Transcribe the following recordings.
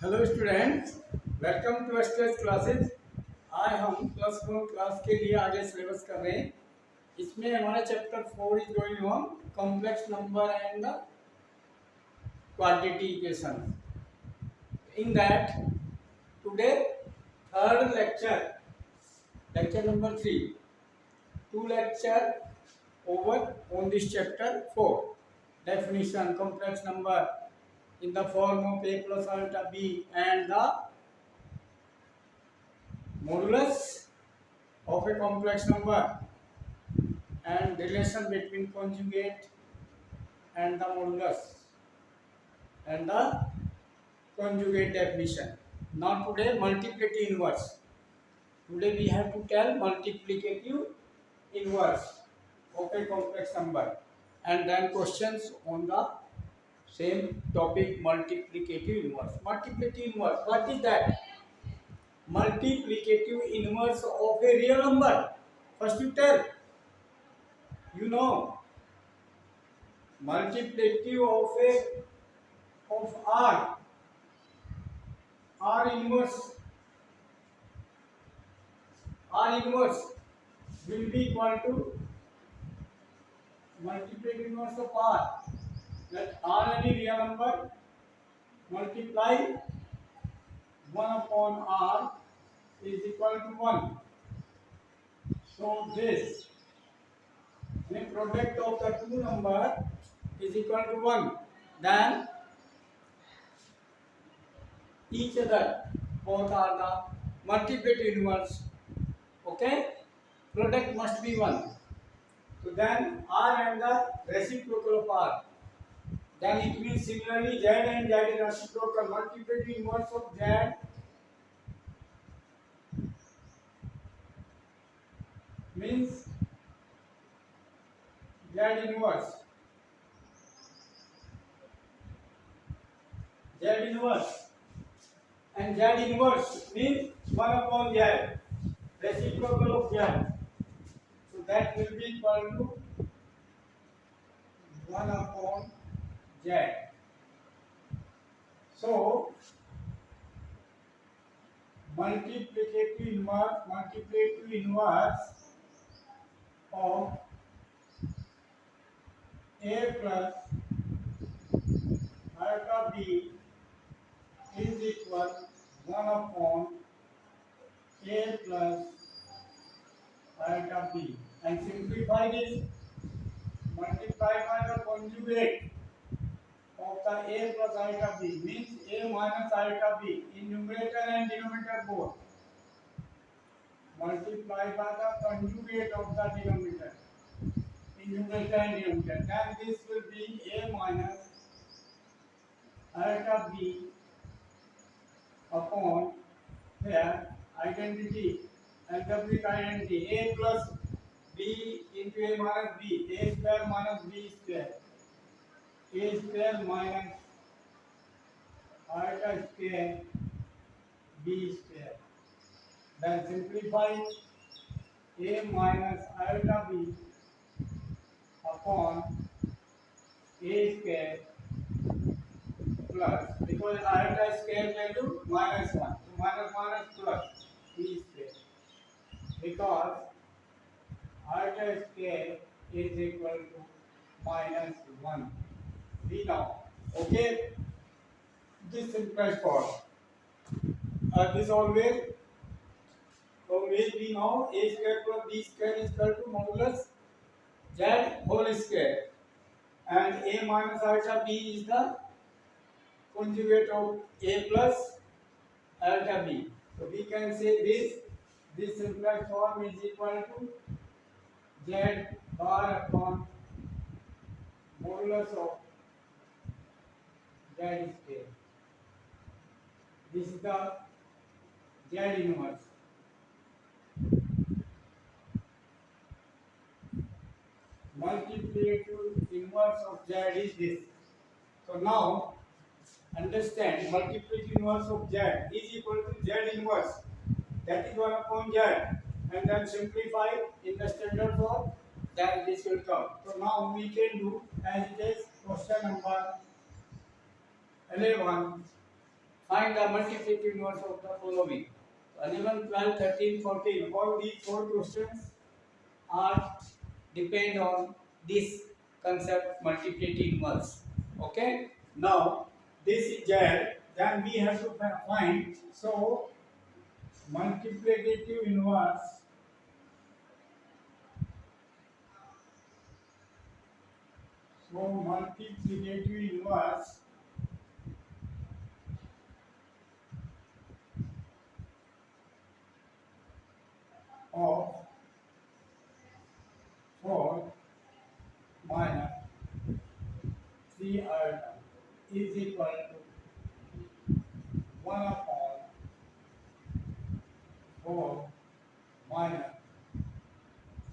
Hello students, welcome to stage classes. आज हम plus one class के लिए आगे सिलेबस कर रहे हैं। इसमें हमारा chapter 4 is going on complex number and the quantity equation. In that today third lecture number 3, to lecture over on this chapter 4, definition complex number in the form of a plus alpha b and the modulus of a complex number and relation between conjugate and the modulus and the conjugate definition. Now today multiplicative inverse. Today we have to tell multiplicative inverse of a complex number and then questions on the same topic, multiplicative inverse. Multiplicative inverse, what is that? Multiplicative inverse of a real number. First you tell, you know, multiplicative of r inverse will be equal to multiplicative inverse of r, that r any real number multiply 1 upon r is equal to 1. So this, the product of the two number is equal to 1. Then each other, both are the multiplicative inverse. Okay, product must be 1. So then r and the reciprocal of r. Then it means similarly z and z is reciprocal. Multiplicative inverse of z means z inverse. And z inverse means 1 upon z, reciprocal of z. So that will be equal to 1 upon z. So multiplicative inverse of a plus iota b is equal 1 upon a plus iota b. And simplify this, multiply by the conjugate of the a plus iota b means a minus iota b in numerator and denominator both. Multiply by the conjugate of the denominator in numerator and denominator. Then this will be a minus iota b upon here identity, algebraic identity, a plus b into a minus b, a square minus b square, a square minus iota square b square. Then simplify a minus iota b upon a square plus, because iota square value minus 1, so minus minus plus b square, because iota square is equal to minus 1. We know, okay, this simplest form. This always, we know a square plus b square is equal to modulus z whole square, and a minus iota b is the conjugate of a plus iota b. So we can say this simplest form is equal to z bar upon modulus of z square. This is the z inverse. Multiplicative inverse of z is this. So now understand, multiplicative inverse of z is equal to z inverse, that is 1 upon z, and then simplify in the standard form, then this will come. So now we can do as it is question number 11. Find the multiplicative inverse of the following. 11, 12, 13, 14. All these four questions are depend on this concept multiplicative inverse. Okay. Now this is Z. Then we have to find. So multiplicative inverse. So multiplicative inverse of 4 minus 3 iota is equal to 1 upon 4 minus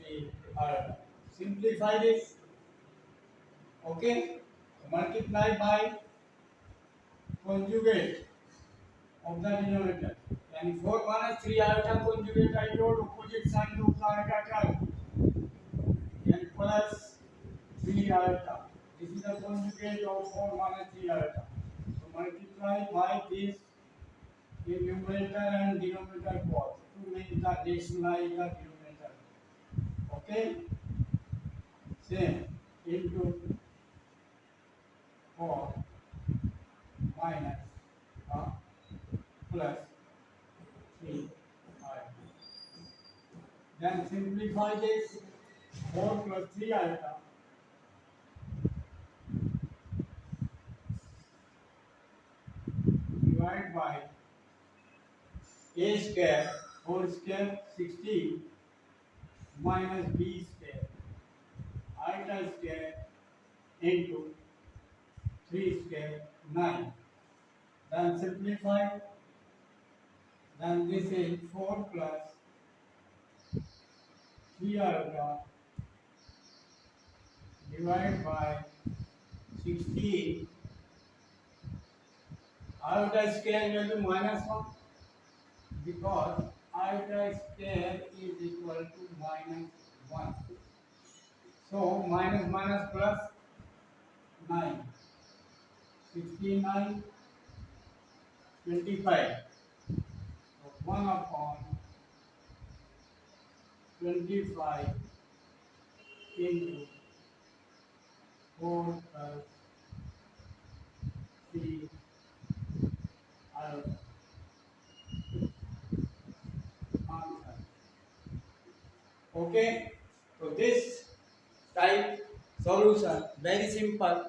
3 iota. Simplify this. Okay. Multiply by conjugate of the denominator. And 4 minus 3 iota conjugate I told opposite sign of the iota and plus 3 iota. This is the conjugate of 4 minus 3 iota. So multiply by this in numerator and denominator both to make the rationalize the denominator. Okay. Same into 4 minus plus 3 iota. Then simplify this 4 plus 3 iota divided by a square whole square 16 minus b square iota square into 3 square 9. Then simplify. Then this is 4 plus 3 iota divided by 16 iota square will be minus 1 because iota square is equal to minus 1. So minus minus plus 9. 16 9 25. So 1 upon 25 into 4 plus 3 iota. Answer. Okay. So this type solution very simple.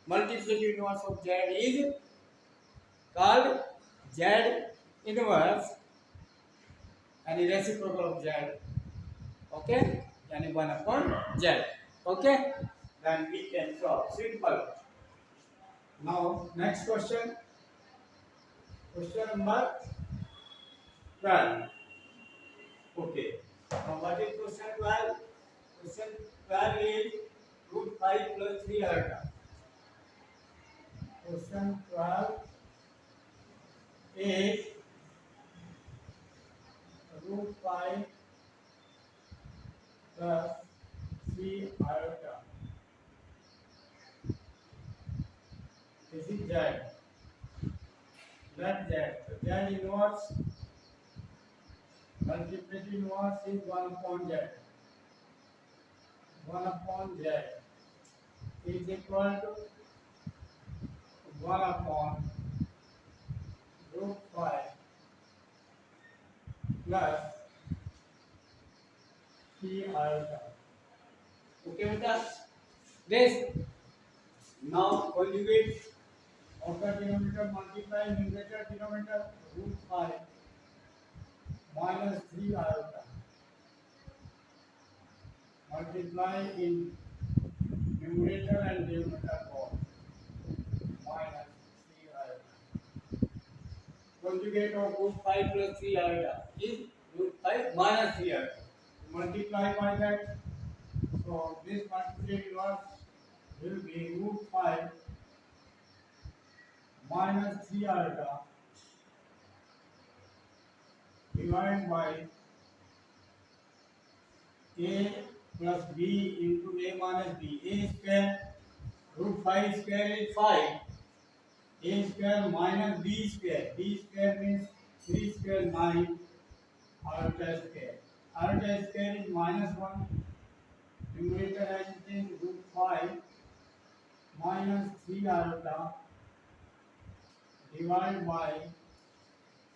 Multiplicative inverse of Z is called Z inverse and reciprocal of Z. Okay, yani 1 upon Z. Okay, then we can solve. Simple. Now next question. Question number 12. Okay. Now what is question 12? Question 12 is root 5 plus 3 iota. Question 12 is root 5 plus 3 iota. This is Z. Let Z. Z inverse multiplicative inverse is 1 upon Z. 1 upon Z is equal to 1 upon root 5 plus 3 iota. Okay with us? This now conjugate of the denominator multiply numerator denominator root 5 minus 3 iota multiply in numerator and denominator both minus 3 iota. Conjugate of root 5 plus 3 iota is root 5 minus 3 iota. Multiply by that. So this multiplicative inverse will be root 5 minus 3 iota divided by a plus b into a minus b. A square root 5 square is 5 A square minus B square. B square means 3 square 9 iota square. Iota square is minus 1. Numerator as it is root 5 minus 3 iota divided by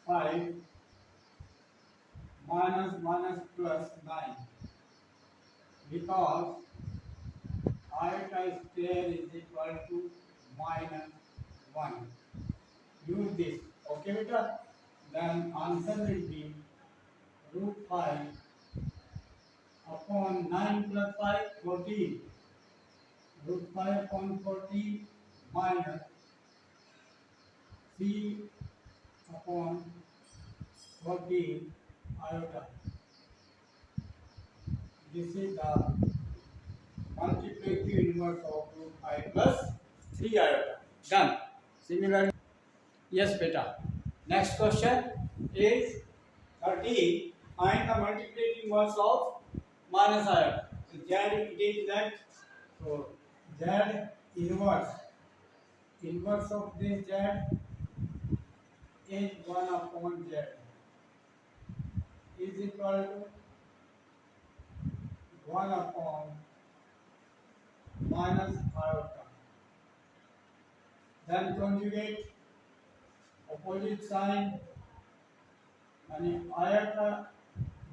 5 minus plus 9, because iota square is equal to minus 1. Use this. Okay, beta? Then answer will be root 5 upon 9 plus 5, 14. Root 5 upon 14 minus 3 upon 14 iota. This is the multiplicative inverse of root 5 plus 3 iota. Done. Similarly, yes, beta. Next question is 13. Find the multiplicative inverse of minus iota. So Z it is that. So Z inverse of this Z is 1 upon Z is equal to 1 upon minus iota. Then conjugate opposite sign, and iota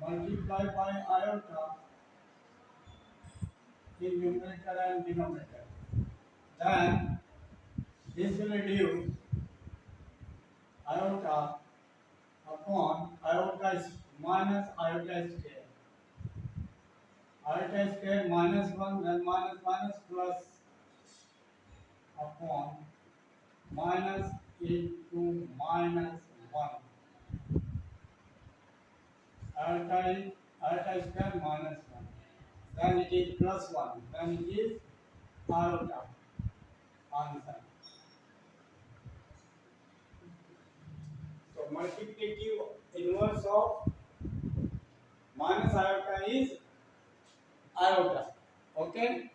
multiplied by iota in numerator and denominator. Then this will reduce iota upon iota minus iota square. Iota square minus 1, then minus plus upon minus into minus 1. Iota square minus 1. Then it is plus 1. Then it is iota. Answer. So multiplicative inverse of minus iota is iota. Okay?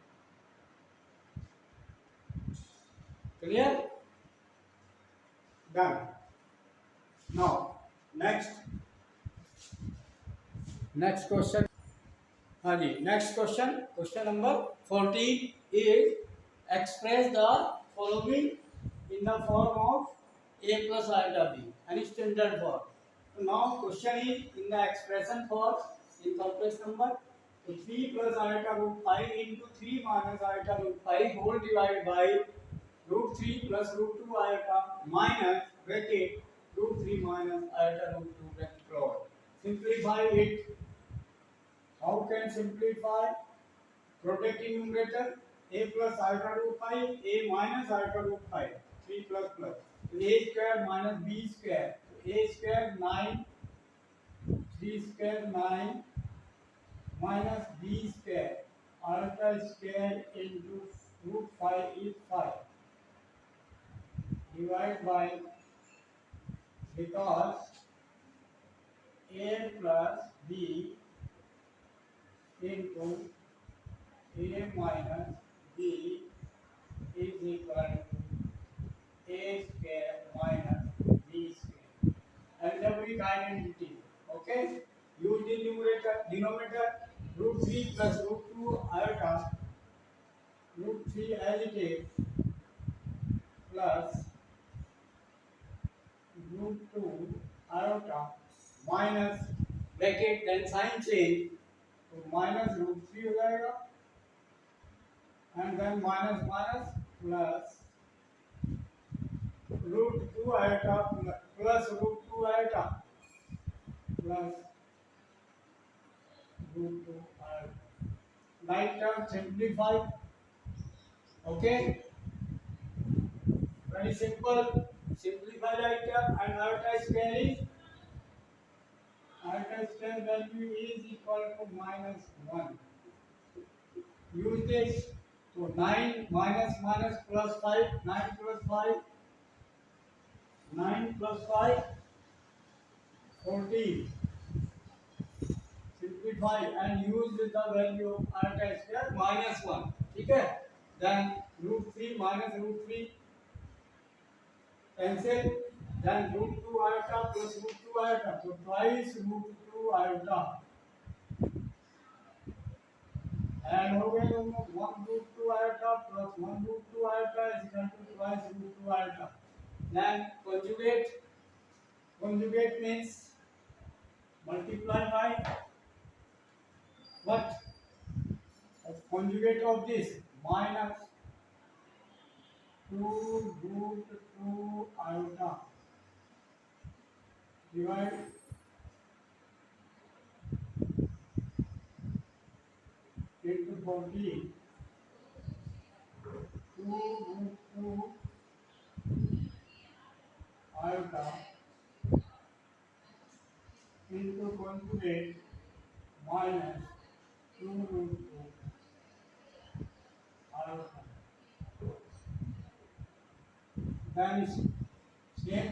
Clear? Done. Now, next question. Next question. Question number 14 is express the following in the form of a plus iota b, any standard form. So now question is in the expression form in complex number. So 3 plus iota root 5 into 3 minus iota root 5 whole divided by root 3 plus root 2 iota minus bracket root 3 minus iota root 2 bracket close. Simplify it. How can simplify? Protecting numerator, a plus iota root 5, a minus iota root 5, 3 plus plus. A square minus b square. A square 9, 3 square 9 minus b square. Iota square into root 5 is 5. Divide by, because a plus b into a minus b is equal to a square minus b square. Algebraic identity. Okay? Use the numerator, denominator, root 3 plus root 2 iota, root 3 as it is, plus root 2 iota minus bracket, then sign change, तो minus root 3 हो जाएगा, and then minus plus root 2 iota plus root 2 iota plus root 2 iota. Like term simplify. Okay, very simple. Simplify like term, and iota square value is equal to minus 1. Use this. So 9 minus plus 5, 9 plus 5, 9 plus 5, 14. Simplify and use the value of iota square minus 1. ठीक है? Then root 3 minus root 3 cancel, then root 2 iota plus root 2 iota, so twice root 2 iota, and हो गए दोनों 1 root 2 iota plus 1 root 2 iota is equal to twice root 2 iota. Then conjugate means multiply by what? Conjugate of this minus 2 root 2 iota divide into 14 2 root 2 iota into conjugate minus 2 root 2 iota. Then is same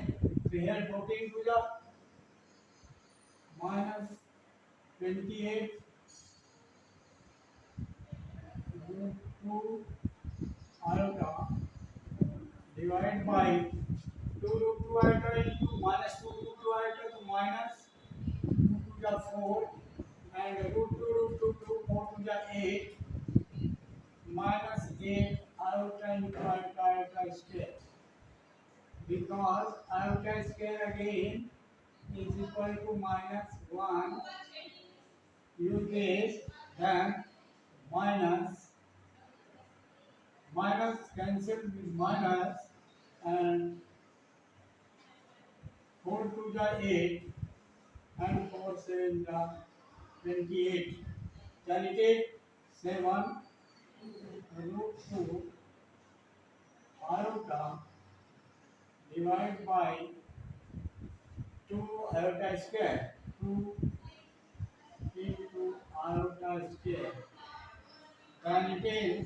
3 here 14 to the minus 28 root 2 iota divided by 2 root 2 iota into minus 2 root 2 iota to minus 2 to the 4 and root 2 4 to the 8 minus 8 iota into iota square, because iota square again is equal to minus 1. Use this, then minus cancel with minus and 4 to the 8 and 4 7 the 28. Can it take 7 root 2 iota divided by 2 iota square, 2 into iota square. Then it is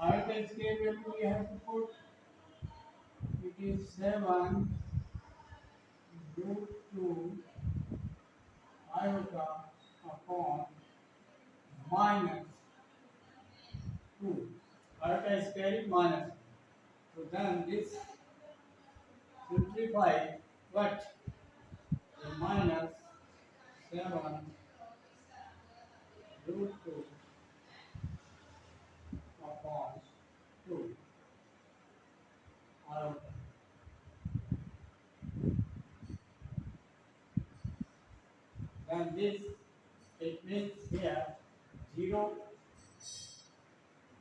iota square value we have to put. It is 7 root 2 iota upon minus 2. Iota square is minus. So then this simplify what? The minus 7 root 2 upon 2 iota. Then this, it means here 0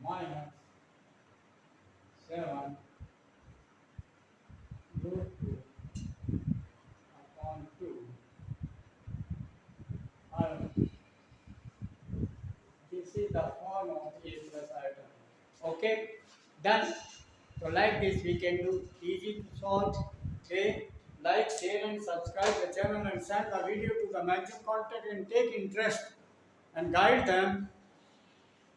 minus 7 root 2 upon 2 iota. This is the form of A plus iota. Okay, done. So like this we can do, easy to solve. Okay, like, share and subscribe the channel and send the video to the maximum contact and take interest and guide them.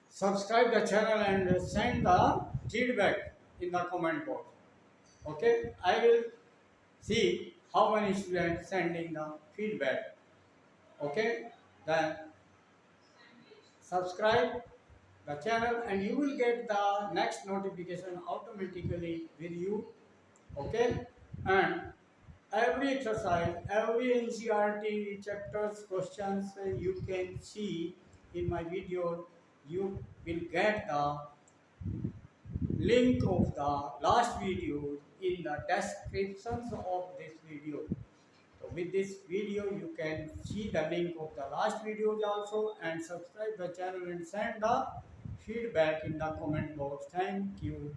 Subscribe the channel and send the feedback in the comment box. Okay, I will see how many students sending the feedback. Okay, then subscribe the channel and you will get the next notification automatically with you. Okay, and every exercise, every NCERT chapters questions you can see in my video. You will get the link of the last video in the descriptions of this video. So with this video you can see the link of the last videos also, and subscribe the channel and send the feedback in the comment box. Thank you.